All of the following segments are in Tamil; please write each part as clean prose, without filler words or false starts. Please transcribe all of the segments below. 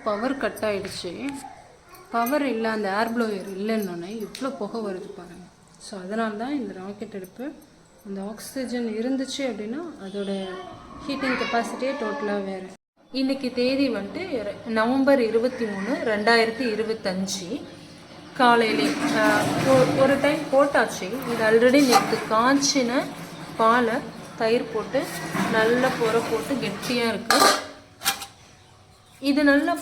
பவர் கட் ஆகிடுச்சு. பவர் இல்லை, அந்த ஏர் ப்ளோயர் இல்லைன்னொன்னே இவ்வளோ புகை வருது பாருங்கள். ஸோ அதனால தான் இந்த ராக்கெட் அடுப்பு. அந்த ஆக்சிஜன் இருந்துச்சு அப்படின்னா அதோட ஹீட்டிங் கெப்பாசிட்டியே டோட்டலாக வேறு. இன்றைக்கி தேதி வந்துட்டு நவம்பர் 23, 2025 காலையிலே ஒரு டைம் போட்டாச்சு. இது ஆல்ரெடி நேற்று காய்ச்சின பாலை தயிர் போட்டு நல்லா பொற போட்டு கெட்டியாக இருக்குது. இது நல்லா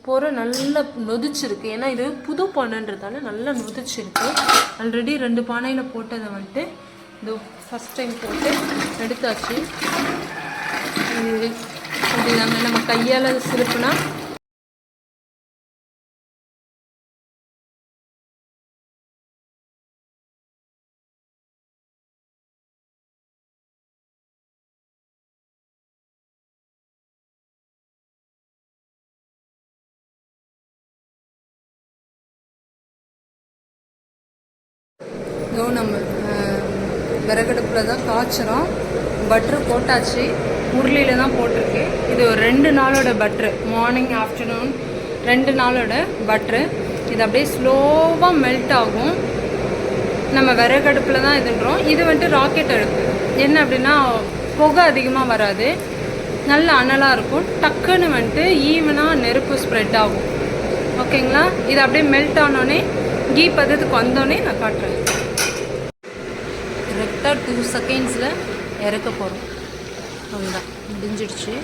பொற நல்லா நொதிச்சிருக்கு. ஏன்னா இது புது பானைன்றதால நல்லா நொதிச்சிருக்கு. ஆல்ரெடி 2 பானையில் போட்டதை வந்துட்டு இது ஃபஸ்ட் டைம் போட்டு எடுத்தாச்சு. இது நம்ம கையால் சிலுப்புனா நம்ம விறகடுப்பில் தான் காய்ச்சிரும். பட்ரு போட்டாச்சு, உருளியில் தான் போட்டிருக்கு. இது ஒரு 2 நாளோட பட்ரு, மார்னிங் ஆஃப்டர்நூன் 2 நாளோட பட்ரு. இது அப்படியே ஸ்லோவாக மெல்ட் ஆகும். நம்ம விறகடுப்பில் தான் இதுன்றோம். இது வந்துட்டு ராக்கெட் அடுப்பு. என்ன அப்படின்னா புகை அதிகமாக வராது, நல்ல அனலாக இருக்கும். டக்குன்னு வந்துட்டு ஈவனாக நெருப்பு ஸ்ப்ரெட் ஆகும். ஓகேங்களா? இது அப்படியே மெல்ட் ஆனோடனே கீ பதத்துக்கு வந்தோடனே நான் காட்டுறேன். கரெக்டாக 2 செகண்ட்ஸில் இறக்க போகிறோம். அவ்வளோதான், முடிஞ்சிடுச்சு.